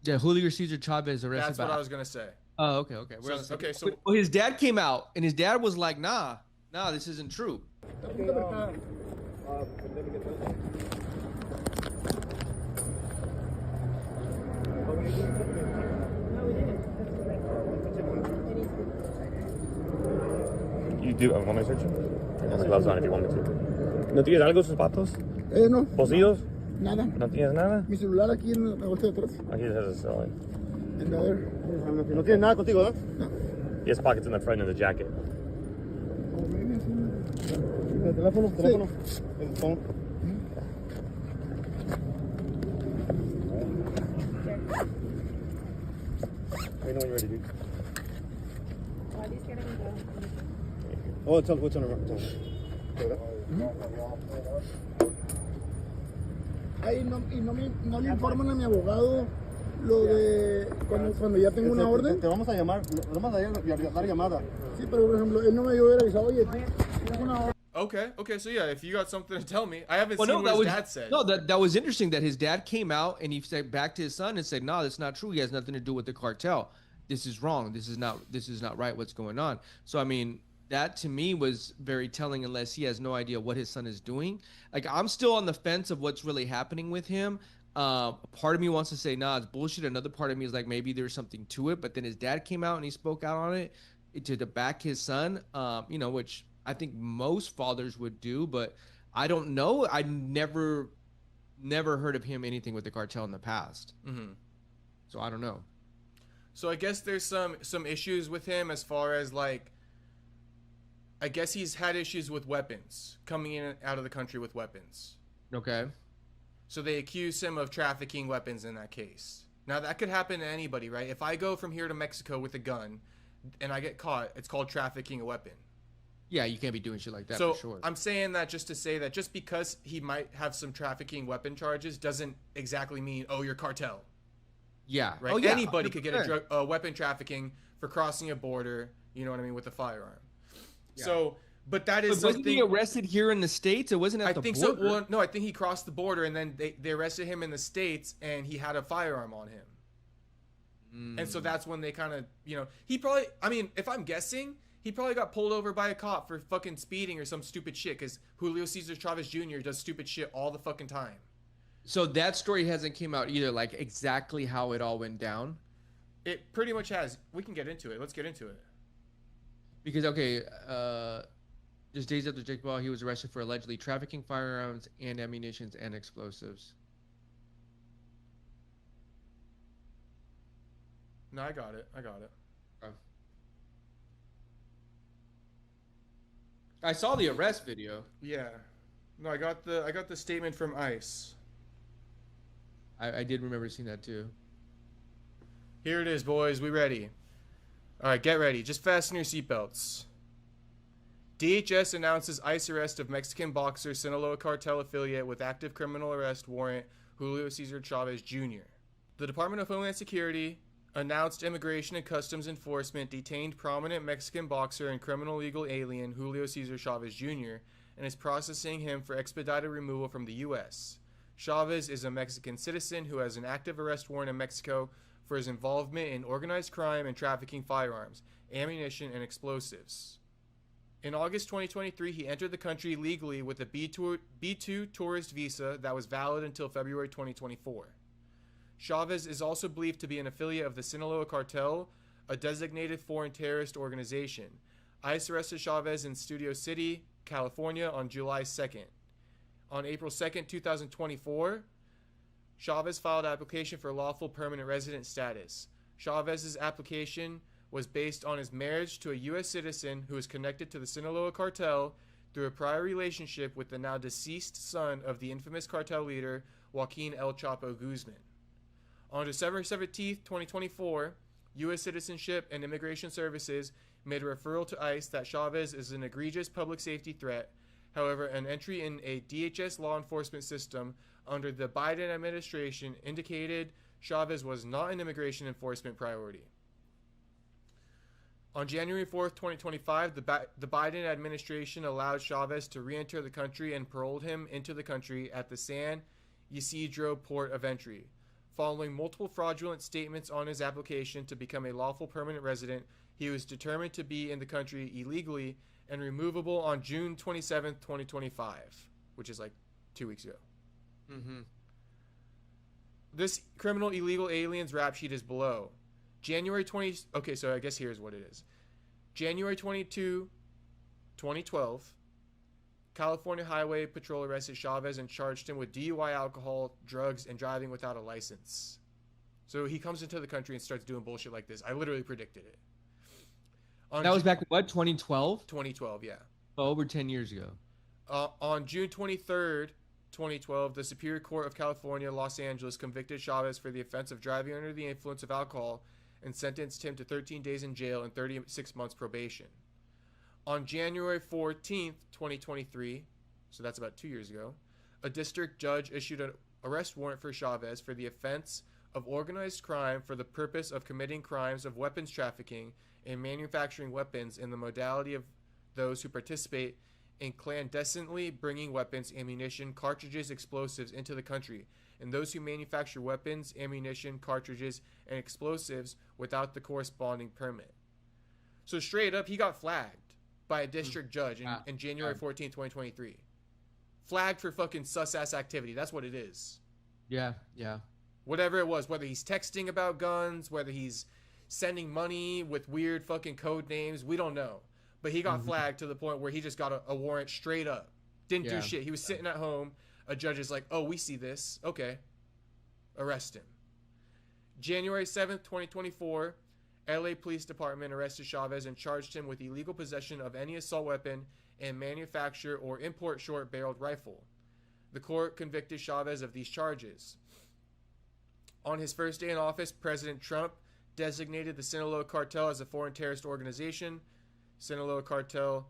Yeah, Julio Cesar Chavez arrested. That's what I was gonna say. Oh, okay, okay. So Well, his dad came out, and his dad was like, "Nah, nah, this isn't true." Okay, let me get this. You do want me to search it? I have the gloves on if you want me to. ¿No tienes algo zapatos? No. ¿Pocillos? Nada. ¿No tienes nada? Mi celular aquí en la bolsa de atrás. Aquí has a cell. And the other. No tienes nada contigo, ¿no? No. He has pockets in the front of the jacket. ¿El teléfono? El phone. I know when you're ready, dude. Oh, it's on Ay, no le informan a mi abogado lo de cuando ya tengo una orden. Te vamos a llamar, vamos a dar llamada. Sí, pero por ejemplo, él no me hubiera avisado, oye, tienes una orden. Okay, so yeah, if you got something to tell me, I haven't seen what his dad said. No, that was interesting that his dad came out and he said back to his son and said, "No, that's not true. He has nothing to do with the cartel. This is wrong. This is not right. What's going on?" So I mean, that to me was very telling, unless he has no idea what his son is doing. Like, I'm still on the fence of what's really happening with him. Part of me wants to say, nah, it's bullshit. Another part of me is like, maybe there's something to it. But then his dad came out and he spoke out on it to back his son, which I think most fathers would do. But I don't know. I never heard of him anything with the cartel in the past. Mm-hmm. So I don't know. So I guess there's some issues with him as far as like, I guess he's had issues with weapons, coming in and out of the country with weapons. Okay. So they accuse him of trafficking weapons in that case. Now that could happen to anybody, right? If I go from here to Mexico with a gun and I get caught, it's called trafficking a weapon. Yeah, you can't be doing shit like that, so for sure. I'm saying that just to say that just because he might have some trafficking weapon charges doesn't exactly mean, oh, you're cartel. Yeah. Right? Oh, yeah, Anybody could get 100%. weapon trafficking for crossing a border, you know what I mean, with a firearm. Yeah. So, but that is wasn't he arrested here in the States? It wasn't at the border. So. Well, no, I think he crossed the border, and then they arrested him in the States, and he had a firearm on him. And so that's when they kind of, he probably, I mean, if I'm guessing, he probably got pulled over by a cop for fucking speeding or some stupid shit, because Julio Cesar Chavez Jr. does stupid shit all the fucking time. So that story hasn't came out either, like exactly how it all went down? It pretty much has. We can get into it. Let's get into it. Because, just days after Jake Paul, he was arrested for allegedly trafficking firearms and ammunition and explosives. No, I got it. Oh. I saw the arrest video. Yeah. No, I got the statement from ICE. I did remember seeing that too. Here it is, boys. We ready? All right, get ready. Just fasten your seatbelts. DHS announces ICE arrest of Mexican boxer Sinaloa Cartel affiliate with active criminal arrest warrant Julio Cesar Chavez Jr. The Department of Homeland Security announced Immigration and Customs Enforcement detained prominent Mexican boxer and criminal legal alien Julio Cesar Chavez Jr. and is processing him for expedited removal from the U.S. Chavez is a Mexican citizen who has an active arrest warrant in Mexico for his involvement in organized crime and trafficking firearms, ammunition, and explosives. In August 2023, he entered the country legally with a B2 tourist visa that was valid until February 2024. Chavez is also believed to be an affiliate of the Sinaloa Cartel, a designated foreign terrorist organization. ICE arrested Chavez in Studio City, California on July 2nd. On April 2nd, 2024, Chavez filed an application for lawful permanent resident status. Chavez's application was based on his marriage to a U.S. citizen who is connected to the Sinaloa Cartel through a prior relationship with the now deceased son of the infamous cartel leader, Joaquin El Chapo Guzman. On December 17, 2024, U.S. Citizenship and Immigration Services made a referral to ICE that Chavez is an egregious public safety threat. However, an entry in a DHS law enforcement system under the Biden administration indicated Chavez was not an immigration enforcement priority. On January 4th, 2025, the Biden administration allowed Chavez to re-enter the country and paroled him into the country at the San Ysidro port of entry. Following multiple fraudulent statements on his application to become a lawful permanent resident, he was determined to be in the country illegally and removable on June 27th, 2025, which is like 2 weeks ago. Mm-hmm. This criminal illegal aliens rap sheet is below. Okay, so I guess here's what it is. January 22, 2012, California Highway Patrol arrested Chavez and charged him with DUI, alcohol, drugs, and driving without a license. So he comes into the country and starts doing bullshit like this. I literally predicted it. That was back in what, 2012? 2012, yeah. Oh, over 10 years ago. On June 23rd, 2012, the Superior Court of California, Los Angeles, convicted Chavez for the offense of driving under the influence of alcohol and sentenced him to 13 days in jail and 36 months probation. On January 14th, 2023, so that's about 2 years ago, a district judge issued an arrest warrant for Chavez for the offense of organized crime for the purpose of committing crimes of weapons trafficking and manufacturing weapons in the modality of those who participate in clandestinely bringing weapons, ammunition, cartridges, explosives into the country, and those who manufacture weapons, ammunition, cartridges, and explosives without the corresponding permit. So straight up, he got flagged by a district judge in January 14, 2023. Flagged for fucking sus-ass activity. That's what it is. Yeah. Whatever it was, whether he's texting about guns, whether he's sending money with weird fucking code names, we don't know. But he got flagged to the point where he just got a warrant straight up. Didn't do shit. He was sitting at home. A judge is like, oh, we see this. Okay. Arrest him. January 7th, 2024, LA Police Department arrested Chavez and charged him with illegal possession of any assault weapon and manufacture or import short-barreled rifle. The court convicted Chavez of these charges. On his first day in office, President Trump designated the Sinaloa Cartel as a foreign terrorist organization. Sinaloa Cartel,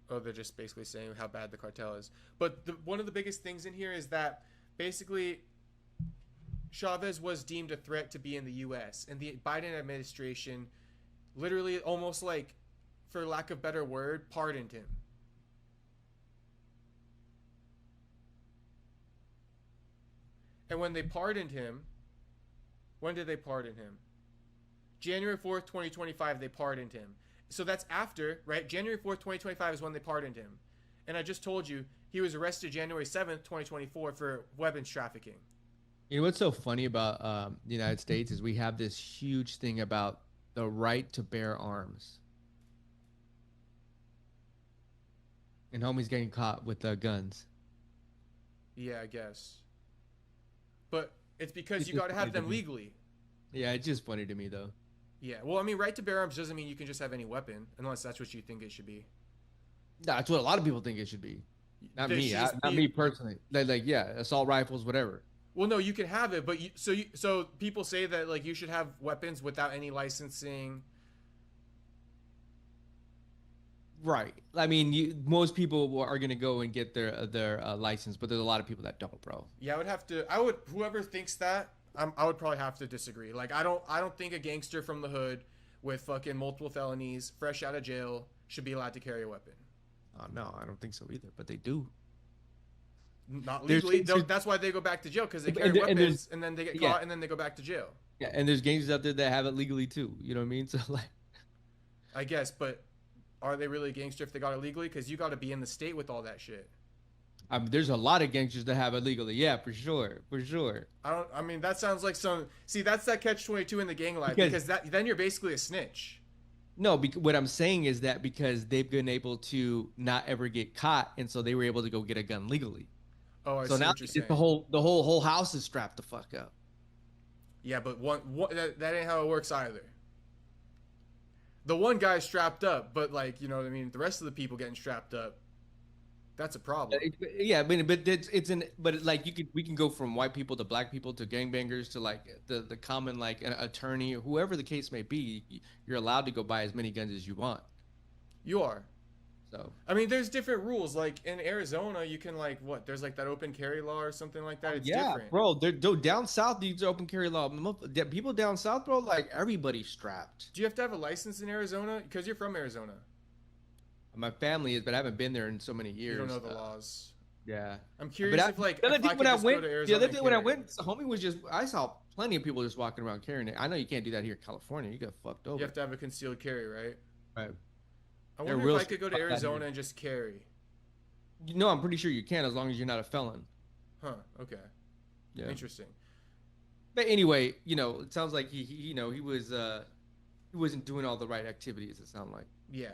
they're just basically saying how bad the cartel is. But one of the biggest things in here is that basically Chavez was deemed a threat to be in the U.S. and the Biden administration literally almost like, for lack of a better word, pardoned him. And when they pardoned him, when did they pardon him? January 4th, 2025, they pardoned him. So that's after, right? January 4th, 2025 is when they pardoned him. And I just told you, he was arrested January 7th, 2024 for weapons trafficking. You know what's so funny about the United States is we have this huge thing about the right to bear arms. And homie's getting caught with guns. Yeah, I guess. But it's because you got to have them legally. Yeah, it's just funny to me, though. Yeah, well, I mean, right to bear arms doesn't mean you can just have any weapon, unless that's what you think it should be. That's what a lot of people think it should be. Not me. Not me personally. Like, yeah, assault rifles, whatever. Well, no, you can have it, but so people say that like you should have weapons without any licensing. Right. I mean, most people are gonna go and get their license, but there's a lot of people that don't, bro. Yeah, whoever thinks that, I would probably have to disagree. Like, I don't think a gangster from the hood with fucking multiple felonies, fresh out of jail, should be allowed to carry a weapon. Oh no, I don't think so either. But they do. Not legally. That's why they go back to jail, because they carry weapons and then they get caught and then they go back to jail. Yeah, and there's gangsters out there that have it legally too. You know what I mean? So like, I guess, but are they really a gangster if they got it legally? Because you got to be in the state with all that shit. There's a lot of gangsters that have it legally. Yeah, for sure. I mean, that sounds like some. See, that's that catch-22 in the gang life, because then you're basically a snitch. No, what I'm saying is that because they've been able to not ever get caught, and so they were able to go get a gun legally. Oh, I so see now what you're saying. the whole house is strapped the fuck up. Yeah, but that ain't how it works either. The one guy's strapped up, but like, you know what I mean, the rest of the people getting strapped up, that's a problem. Yeah, but we can go from white people to black people to gangbangers to like the common like an attorney or whoever the case may be. You're allowed to go buy as many guns as you want. You are. So I mean, there's different rules. Like in Arizona, you can like there's like that open carry law or something like that. It's different. Bro. Down south, these open carry law. People down south, bro, like everybody's strapped. Do you have to have a license in Arizona? Because you're from Arizona. My family is, but I haven't been there in so many years. You don't know the laws. Yeah. I'm curious if like the other if thing I could when I just go went, to Arizona the other and thing when I carry went, the homie was just. I saw plenty of people just walking around carrying it. I know you can't do that here in California. You get fucked it. over. You have to have a concealed carry, right? Right. I They're wonder real if I could go to strict about that Arizona here. and just carry. I'm pretty sure you can as long as you're not a felon. Huh. Okay. Yeah. Interesting. But anyway, it sounds like he wasn't doing all the right activities. It sounded like. Yeah.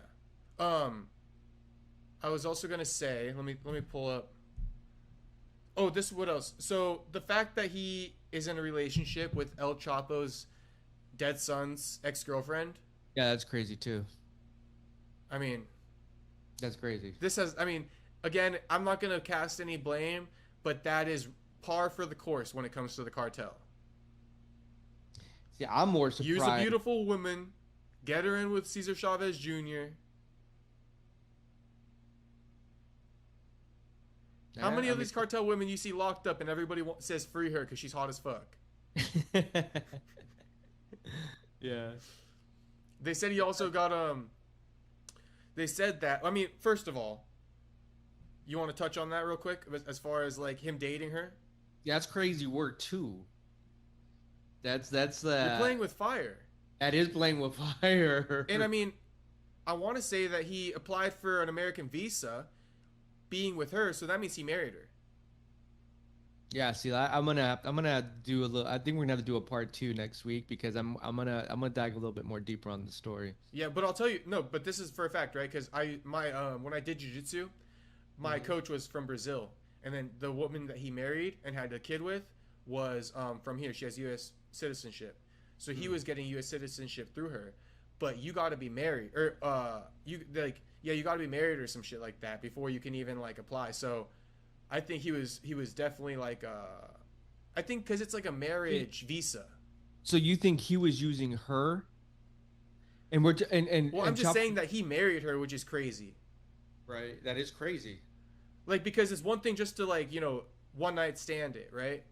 I was also gonna say, let me pull up. Oh, this what else? So the fact that he is in a relationship with El Chapo's dead son's ex-girlfriend. Yeah, that's crazy too. I mean, That's crazy. Again, I'm not gonna cast any blame, but that is par for the course when it comes to the cartel. See, I'm more surprised. Use a beautiful woman, get her in with Cesar Chavez Jr. How many of these cartel women you see locked up and everybody says free her because she's hot as fuck? Yeah. They said he also got They said that. I mean, first of all, you want to touch on that real quick as far as like him dating her? Yeah, that's crazy work too. That's You're playing with fire. That is playing with fire. And I mean, I want to say that he applied for an American visa, being with her, so that means he married her. Yeah, see, I'm gonna do a little. I think we're gonna have to do a part 2 next week because I'm gonna dive a little bit more deeper on the story. Yeah, but I'll tell you, no, but this is for a fact, right? Because when I did jiu-jitsu, my coach was from Brazil, and then the woman that he married and had a kid with was from here. She has U.S. citizenship, so he was getting U.S. citizenship through her. But you got to be married, or you got to be married or some shit like that before you can even like apply. So I think he was definitely like I think because it's like a marriage visa. So you think he was using her? And we're I'm just saying that he married her, which is crazy. Right, that is crazy. Like, because it's one thing just to like one night stand it, right?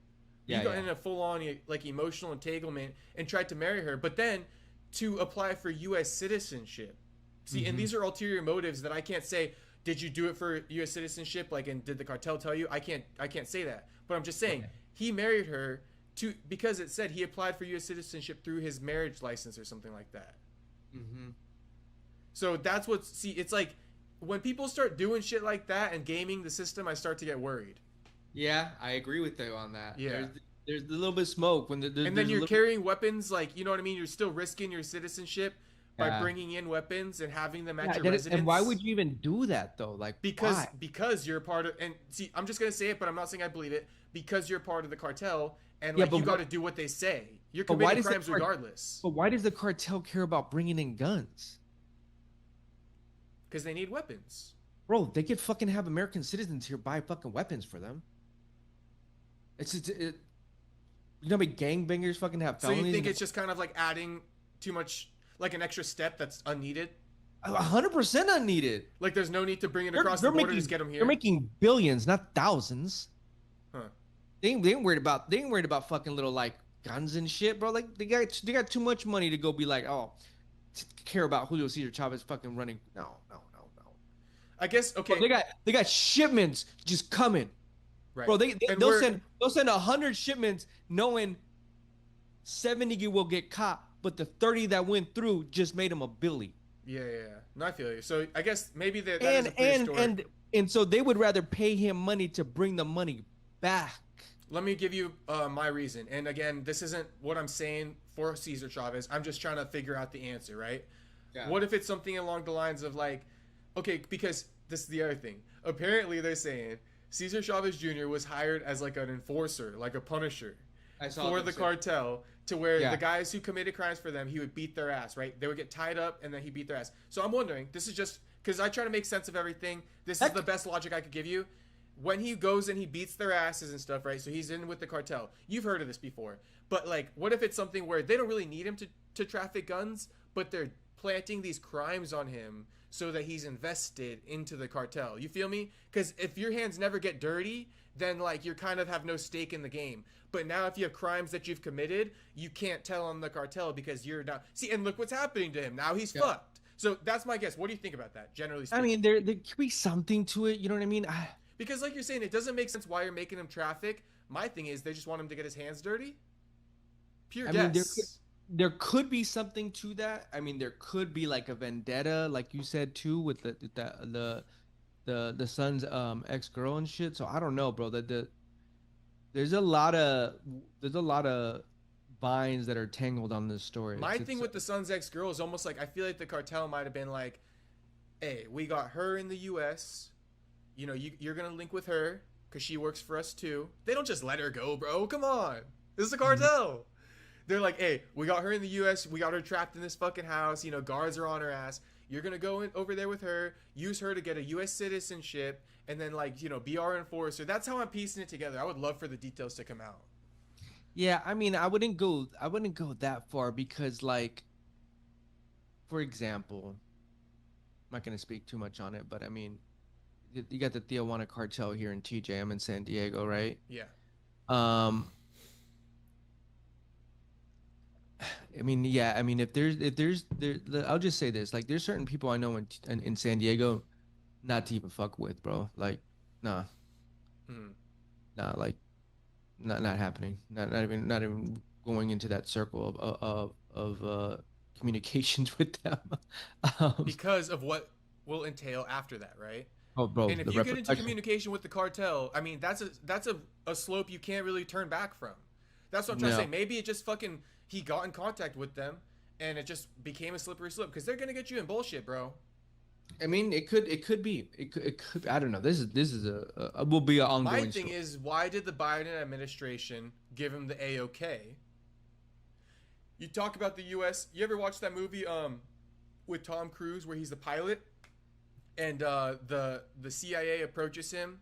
Yeah, you got in a full on like emotional entanglement and tried to marry her, but then to apply for U.S. citizenship. See, and these are ulterior motives that I can't say. Did you do it for U.S. citizenship? Like, and did the cartel tell you? I can't say that. But I'm just saying he married her because it said he applied for U.S. citizenship through his marriage license or something like that. Mm-hmm. So that's it's like when people start doing shit like that and gaming the system, I start to get worried. Yeah, I agree with you on that. Yeah. There's a little bit of smoke when and then you're carrying weapons, like, you know what I mean? You're still risking your citizenship by bringing in weapons and having them at your residence. And why would you even do that though? Like, because you're part of, and see, I'm just gonna say it, but I'm not saying I believe it. Because you're part of the cartel, and like you got to do what they say. You're committing crimes regardless. But why does the cartel care about bringing in guns? Because they need weapons. Bro, they could fucking have American citizens here buy fucking weapons for them. You know how many gangbangers fucking have felonies? So you think it's just kind of like adding too much, like an extra step that's unneeded? 100% unneeded. Like there's no need to bring it across the border, just get them here. They're making billions, not thousands. Huh. They ain't worried about fucking little like guns and shit, bro. Like they got too much money to go be like, care about Julio Cesar Chavez fucking running. No. I guess okay. Bro, they got shipments just coming. Right. Bro, they'll send 100 shipments knowing 70 will get caught, but the 30 that went through just made them a billy. Yeah. No, I feel you. So I guess maybe that is a prehistoric. And so they would rather pay him money to bring the money back. Let me give you my reason. And again, this isn't what I'm saying for Cesar Chavez. I'm just trying to figure out the answer, right? Yeah. What if it's something along the lines of like, okay, because this is the other thing. Apparently they're saying Cesar Chavez Jr. was hired as like an enforcer, like a punisher for the cartel, to where the guys who committed crimes for them, he would beat their ass, right? They would get tied up and then he beat their ass. So I'm wondering, this is just because I try to make sense of everything. This is the best logic I could give you. When he goes and he beats their asses and stuff, right? So he's in with the cartel. You've heard of this before. But like, what if it's something where they don't really need him to traffic guns, but they're planting these crimes on him so that he's invested into the cartel? You feel me? Because if your hands never get dirty, then like you kind of have no stake in the game. But now if you have crimes that you've committed, you can't tell on the cartel because you're not. See, and look what's happening to him. Now he's fucked. So that's my guess. What do you think about that, generally speaking? I mean, there could be something to it. You know what I mean? Because like you're saying, it doesn't make sense why you're making him traffic. My thing is they just want him to get his hands dirty. Pure I mean, guess. there could be something to that. I mean, there could be like a vendetta, like you said too, with the son's ex-girl and shit. So I don't know, bro. There's a lot of vines that are tangled on this story. My thing with the son's ex-girl is almost like I feel like the cartel might have been like, hey, we got her in the U.S. You know, you're gonna link with her because she works for us too. They don't just let her go, bro. Come on, this is a cartel. They're like, hey, we got her in the U.S. We got her trapped in this fucking house. You know, guards are on her ass. You're gonna go over there with her, use her to get a U.S. citizenship, and then like, you know, be our enforcer. That's how I'm piecing it together. I would love for the details to come out. Yeah, I mean, I wouldn't go that far because, like, for example, I'm not gonna speak too much on it, but I mean, you got the Tijuana cartel here in TJ. I'm in San Diego, right? Yeah. I mean, yeah, I mean, if there's I'll just say this, like, there's certain people I know in San Diego, not to even fuck with, bro. Like, nah, like, not happening. Not even going into that circle of communications with them. Because of what will entail after that, right? Oh, bro, And if you get into communication with the cartel, I mean, that's a slope you can't really turn back from. That's what I'm trying to say. Maybe it just fucking he got in contact with them, and it just became a slippery slope because they're gonna get you in bullshit, bro. I mean, it could be. I don't know. This is a will be an ongoing. My thing is, why did the Biden administration give him the A-OK? You talk about the U.S. You ever watch that movie with Tom Cruise where he's the pilot, and the CIA approaches him,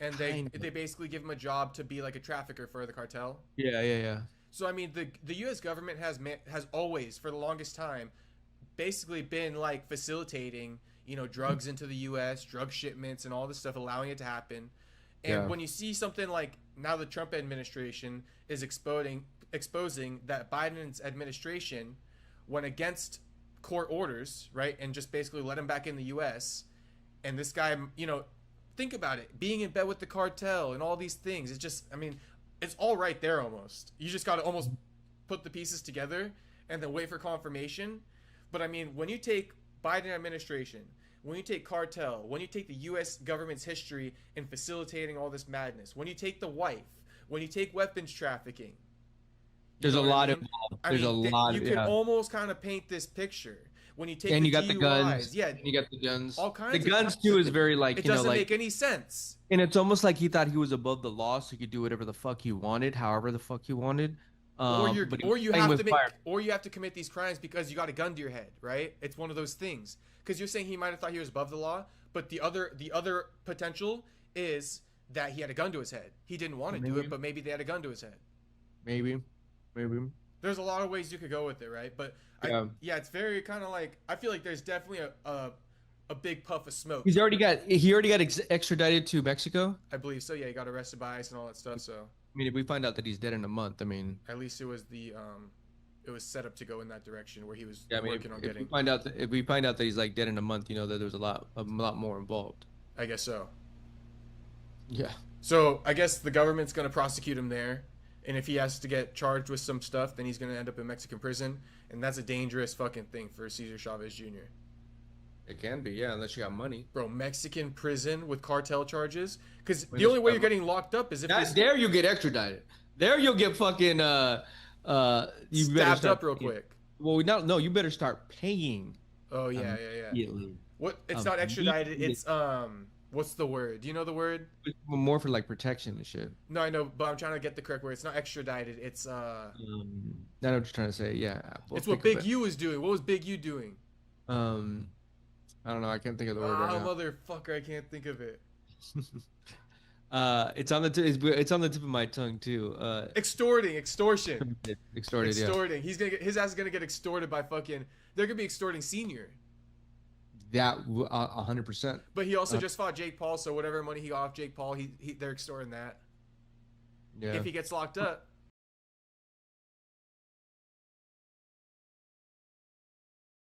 and they basically give him a job to be like a trafficker for the cartel. Yeah. So I mean, the U.S. government has always, for the longest time, basically been like facilitating, you know, drugs into the U.S., drug shipments, and all this stuff, allowing it to happen. And when you see something like now the Trump administration is exposing that Biden's administration went against court orders, right, and just basically let him back in the U.S. And this guy, you know, think about it, being in bed with the cartel and all these things. It's just, I mean, it's all right there almost. You just got to almost put the pieces together and then wait for confirmation. But I mean, when you take Biden administration, when you take cartel, when you take the U.S. government's history in facilitating all this madness, when you take the wife, when you take weapons trafficking, there's a lot of you can almost kind of paint this picture. When you take and the you got DUIs, the guns, yeah, you got the guns. All kinds. The guns too is very like it you know doesn't like make any sense. and it's almost like he thought he was above the law, so he could do whatever the fuck he wanted, however the fuck he wanted. Or you have to commit these crimes because you got a gun to your head, right? It's one of those things. Because you're saying he might have thought he was above the law, but the other potential is that he had a gun to his head. He didn't want to do it, but maybe they had a gun to his head. Maybe. There's a lot of ways you could go with it, right? But it's very kind of like, I feel like there's definitely a big puff of smoke. He already got extradited to Mexico. I believe so. Yeah, he got arrested by ICE and all that stuff. So I mean, if we find out that he's dead in a month, I mean, at least it was it was set up to go in that direction where he was working on if getting. If we find out that he's like dead in a month, you know that there's a lot more involved. I guess so. Yeah. So I guess the government's gonna prosecute him there. And if he has to get charged with some stuff, then he's going to end up in Mexican prison. And that's a dangerous fucking thing for Cesar Chavez Jr. It can be, yeah, unless you got money. Bro, Mexican prison with cartel charges? Because the only way you're getting locked up is if there you get extradited. There you'll get fucking you stabbed up real quick. Well, no, you better start paying. Oh yeah. What? It's not extradited. It's what's the word? Do you know the word? It's more for like protection and shit. No, I know, but I'm trying to get the correct word. It's not extradited. It's I know what you're trying to say. Yeah. It's what Big U was doing. What was Big U doing? I don't know. I can't think of the word right now. Motherfucker, I can't think of it. It's on the tip of my tongue too. Extorting. Extorted. Yeah. His ass is gonna get extorted by fucking. They're gonna be extorting Senior. That 100%. But he also just fought Jake Paul, so whatever money he got off Jake Paul, they're extorting that. Yeah. If he gets locked up.